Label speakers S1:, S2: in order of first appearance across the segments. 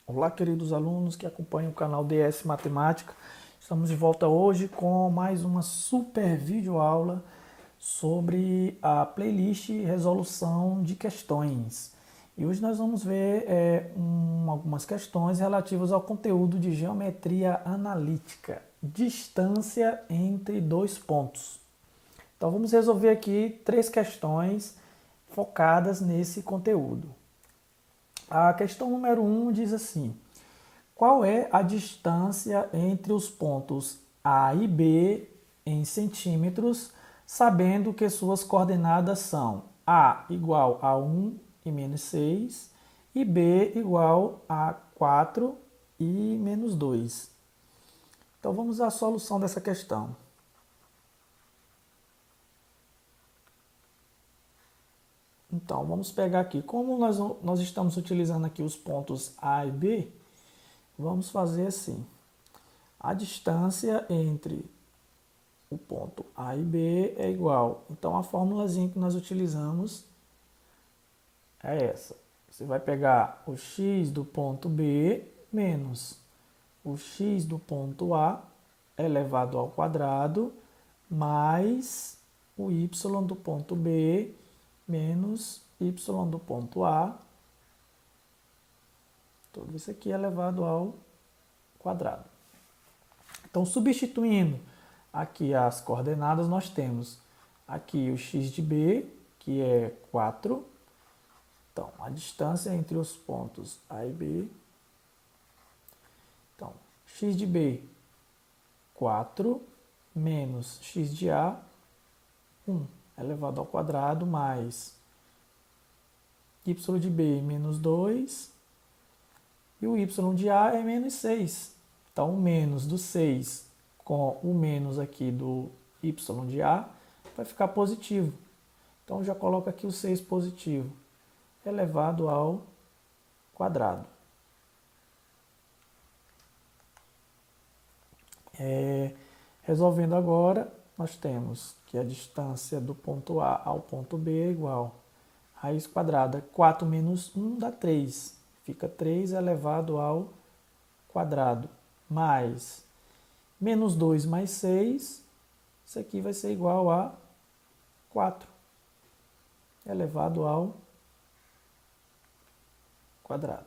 S1: Olá, queridos alunos que acompanham o canal DS Matemática. Estamos de volta hoje com mais uma super videoaula sobre a playlist Resolução de Questões. E hoje nós vamos ver algumas questões relativas ao conteúdo de Geometria Analítica, distância entre dois pontos. Então vamos resolver aqui 3 questões focadas nesse conteúdo. A questão número 1 diz assim: qual é a distância entre os pontos A e B em centímetros, sabendo que suas coordenadas são A igual a 1 e menos 6 e B igual a 4 e menos 2? Então vamos à solução dessa questão. Então vamos pegar aqui, como nós estamos utilizando aqui os pontos A e B, vamos fazer assim: a distância entre o ponto A e B é igual. Então a formulazinha que nós utilizamos é essa. Você vai pegar o x do ponto B menos o x do ponto A elevado ao quadrado mais o y do ponto B menos y do ponto A. Tudo isso aqui elevado ao quadrado. Então, substituindo aqui as coordenadas, nós temos aqui o x de B, que é 4. Então, a distância entre os pontos A e B. Então, x de B, 4, menos x de A, 1, elevado ao quadrado, mais y de B, menos 2, e o y de A é menos 6. Então, o menos do 6 com o menos aqui do y de A vai ficar positivo. Então, já coloco aqui o 6 positivo, elevado ao quadrado. Resolvendo agora, nós temos que a distância do ponto A ao ponto B é igual a raiz quadrada. 4 menos 1 dá 3. Fica 3 elevado ao quadrado. Mais menos 2 mais 6. Isso aqui vai ser igual a 4 elevado ao quadrado.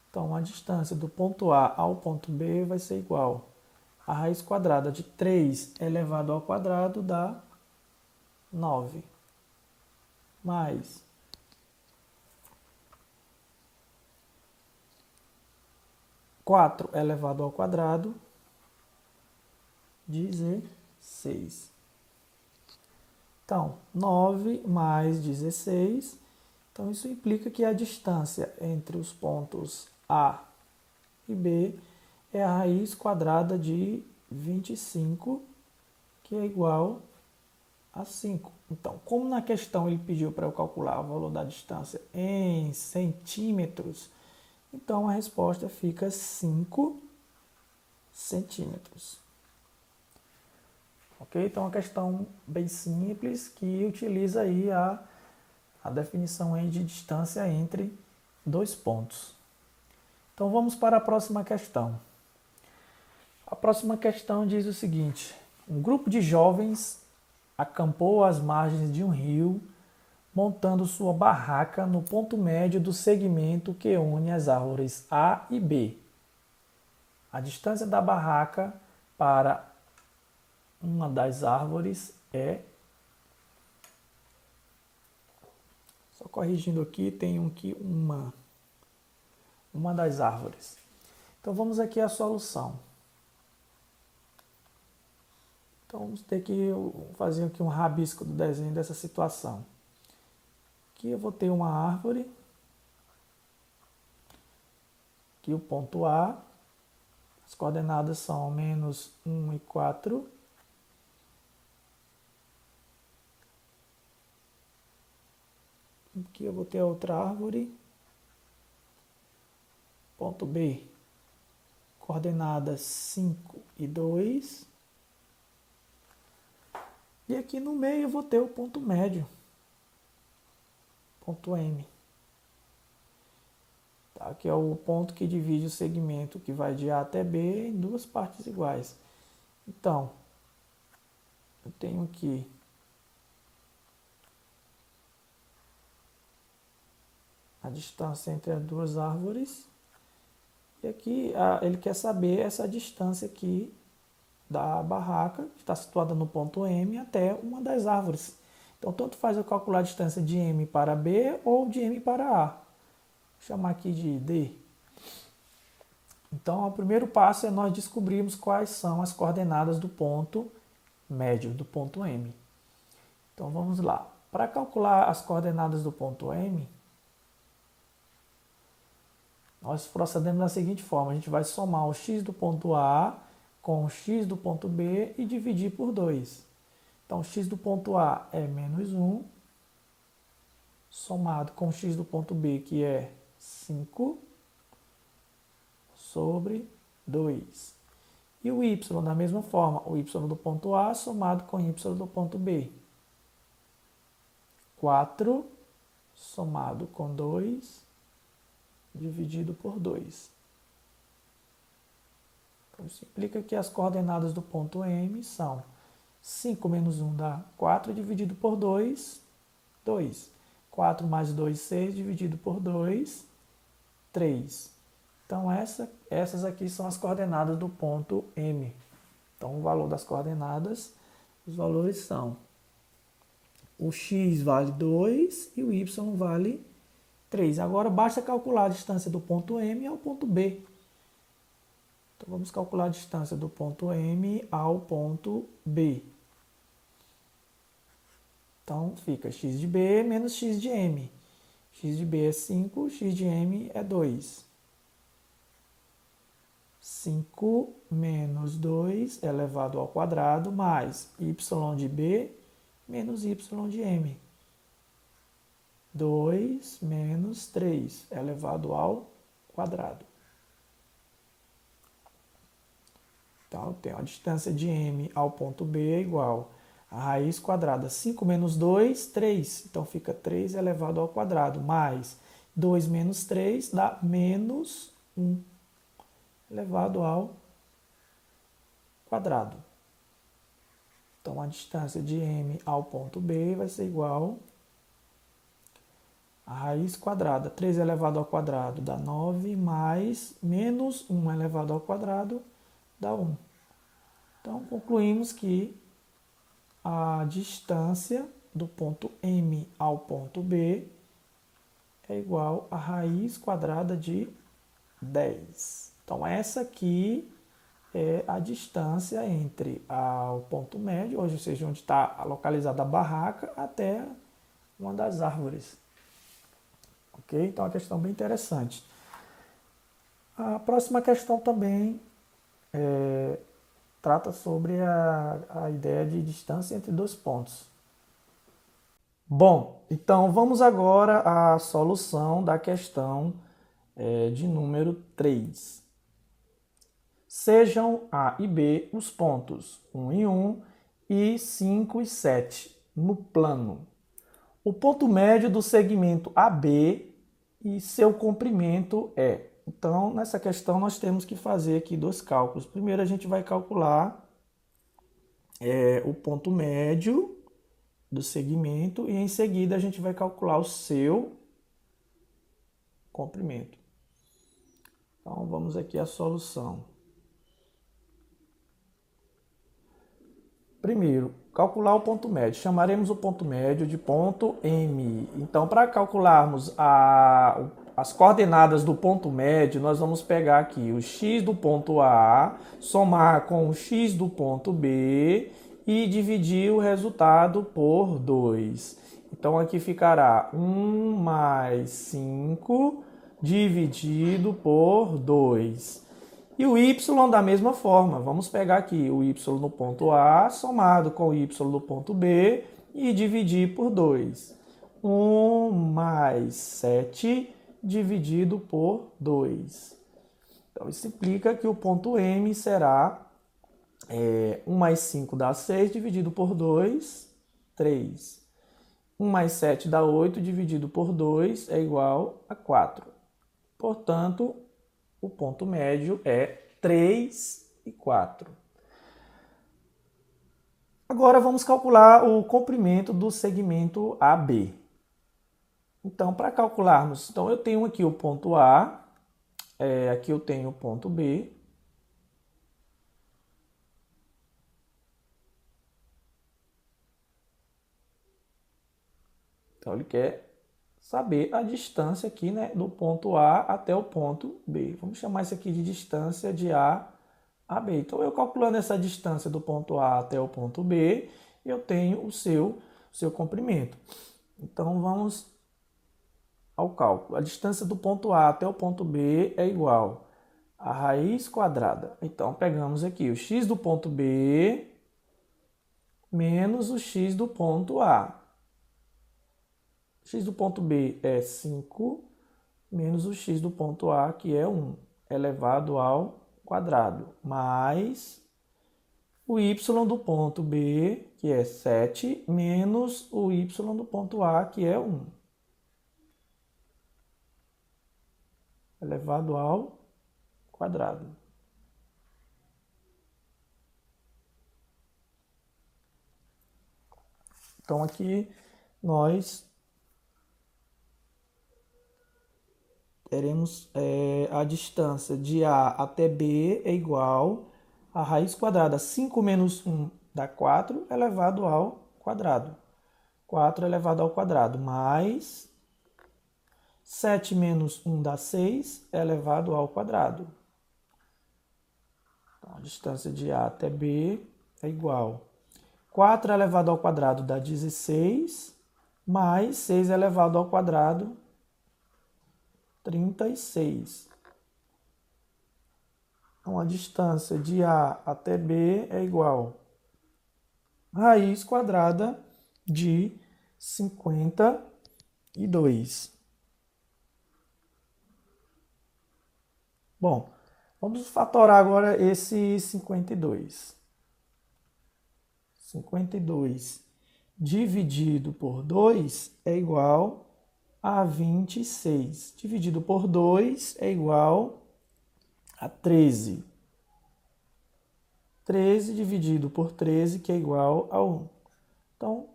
S1: Então, a distância do ponto A ao ponto B vai ser igual a raiz quadrada de 3 elevado ao quadrado dá 9. Mais 4 elevado ao quadrado, 16. Então, 9 mais 16. Então, isso implica que a distância entre os pontos A e B é a raiz quadrada de 25, que é igual a 5. Então, como na questão ele pediu para eu calcular o valor da distância em centímetros, então a resposta fica 5 centímetros. Ok? Então, uma questão bem simples que utiliza aí a definição aí de distância entre dois pontos. Então, vamos para a próxima questão. A próxima questão diz o seguinte: um grupo de jovens acampou às margens de um rio, montando sua barraca no ponto médio do segmento que une as árvores A e B. A distância da barraca para uma das árvores é... Só corrigindo aqui, tem aqui uma das árvores. Então vamos aqui à solução. Então vamos ter que fazer aqui um rabisco do desenho dessa situação. Aqui eu vou ter uma árvore. Aqui o ponto A. As coordenadas são menos 1 e 4. Aqui eu vou ter outra árvore. Ponto B. Coordenadas 5 e 2. E aqui no meio eu vou ter o ponto médio. Ponto M. Tá? aqui é o ponto que divide o segmento que vai de A até B em duas partes iguais. Então, eu tenho aqui a distância entre as duas árvores. E aqui ele quer saber essa distância aqui da barraca, que está situada no ponto M, até uma das árvores. Então, tanto faz eu calcular a distância de M para B ou de M para A. Vou chamar aqui de D. Então, o primeiro passo é nós descobrirmos quais são as coordenadas do ponto médio, do ponto M. Então, vamos lá. Para calcular as coordenadas do ponto M, nós procedemos da seguinte forma. A gente vai somar o x do ponto A com o x do ponto B e dividir por 2. Então, x do ponto A é menos 1, somado com o x do ponto B, que é 5, sobre 2. E o y, da mesma forma, o y do ponto A somado com o y do ponto B. 4 somado com 2, dividido por 2. Então, isso implica que as coordenadas do ponto M são 5 menos 1 dá 4, dividido por 2, 2. 4 mais 2, 6, dividido por 2, 3. Então, essas aqui são as coordenadas do ponto M. Então, o valor das coordenadas, os valores são: o x vale 2 e o y vale 3. Agora, basta calcular a distância do ponto M ao ponto B. Então, vamos calcular a distância do ponto M ao ponto B. Então, fica x de B menos x de M. X de B é 5, x de M é 2. 5 menos 2 elevado ao quadrado, mais y de B menos y de M. 2 menos 3 elevado ao quadrado. Então, eu tenho a distância de M ao ponto B é igual a raiz quadrada. 5 menos 2, 3. Então, fica 3 elevado ao quadrado. Mais 2 menos 3 dá menos 1 elevado ao quadrado. Então, a distância de M ao ponto B vai ser igual a raiz quadrada. 3 elevado ao quadrado dá 9, mais menos 1 elevado ao quadrado dá 1. Então, concluímos que a distância do ponto M ao ponto B é igual a raiz quadrada de 10. Então, essa aqui é a distância entre o ponto médio, ou seja, onde está localizada a barraca, até uma das árvores. Ok? Então, é uma questão bem interessante. A próxima questão também trata sobre a ideia de distância entre dois pontos. Bom, então vamos agora à solução da questão de número 3. Sejam A e B os pontos 1 e 1 e 5 e 7 no plano. O ponto médio do segmento AB e seu comprimento é. Então, nessa questão, nós temos que fazer aqui dois cálculos. Primeiro, a gente vai calcular o ponto médio do segmento e, em seguida, a gente vai calcular o seu comprimento. Então, vamos aqui à solução. Primeiro, calcular o ponto médio. Chamaremos o ponto médio de ponto M. Então, para calcularmos as coordenadas do ponto médio, nós vamos pegar aqui o x do ponto A, somar com o x do ponto B e dividir o resultado por 2. Então, aqui ficará 1 mais 5 dividido por 2. E o y da mesma forma. Vamos pegar aqui o y no ponto A, somado com o y do ponto B e dividir por 2. 1 mais 7 dividido por 2. Então, isso implica que o ponto M será 1 mais 5 dá 6, dividido por 2, 3. 1 mais 7 dá 8, dividido por 2 é igual a 4. Portanto, o ponto médio é 3 e 4. Agora vamos calcular o comprimento do segmento AB. Então, para calcularmos, então eu tenho aqui o ponto A, aqui eu tenho o ponto B. Então, ele quer saber a distância aqui, né, do ponto A até o ponto B. Vamos chamar isso aqui de distância de A a B. Então, eu calculando essa distância do ponto A até o ponto B, eu tenho o seu comprimento. Então, vamos ao cálculo. A distância do ponto A até o ponto B é igual a raiz quadrada. Então, pegamos aqui o x do ponto B menos o x do ponto A. X do ponto B é 5, menos o x do ponto A, que é 1, elevado ao quadrado, mais o y do ponto B, que é 7, menos o y do ponto A, que é 1, elevado ao quadrado. Então, aqui nós teremos a distância de A até B é igual a raiz quadrada. 5 menos 1 dá 4 elevado ao quadrado. 4 elevado ao quadrado, mais 7 menos 1 dá 6 elevado ao quadrado. Então, a distância de A até B é igual a 4 elevado ao quadrado dá 16, mais 6 elevado ao quadrado 36. Então, a distância de A até B é igual a raiz quadrada de 52. Bom, vamos fatorar agora esse 52. 52 dividido por 2 é igual a 26. Dividido por 2 é igual a 13. 13 dividido por 13, que é igual a 1. Então,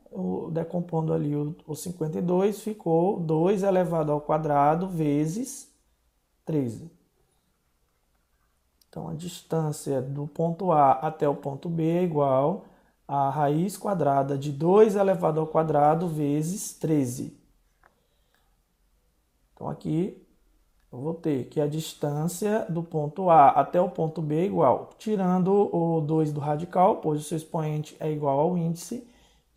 S1: decompondo ali o 52, ficou 2 elevado ao quadrado vezes 13. Então, a distância do ponto A até o ponto B é igual a raiz quadrada de 2 elevado ao quadrado vezes 13. Então, aqui eu vou ter que a distância do ponto A até o ponto B é igual, tirando o 2 do radical, pois o seu expoente é igual ao índice,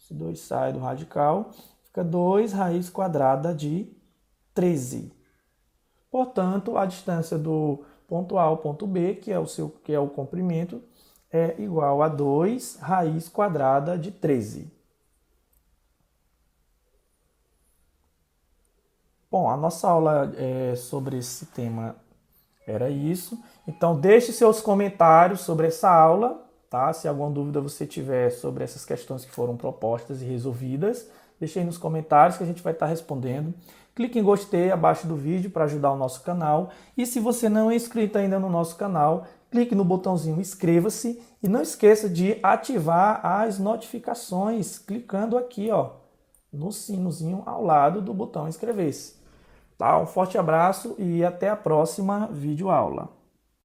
S1: esse 2 sai do radical, fica 2 raiz quadrada de 13. Portanto, a distância do ponto A ao ponto B, que é o comprimento, é igual a 2 raiz quadrada de 13. Bom, a nossa aula sobre esse tema era isso. Então, deixe seus comentários sobre essa aula, tá? Se alguma dúvida você tiver sobre essas questões que foram propostas e resolvidas, deixe aí nos comentários que a gente vai estar respondendo. Clique em gostei abaixo do vídeo para ajudar o nosso canal. E se você não é inscrito ainda no nosso canal, clique no botãozinho inscreva-se e não esqueça de ativar as notificações, clicando aqui, ó, no sinozinho ao lado do botão inscrever-se. Tá? Um forte abraço e até a próxima videoaula.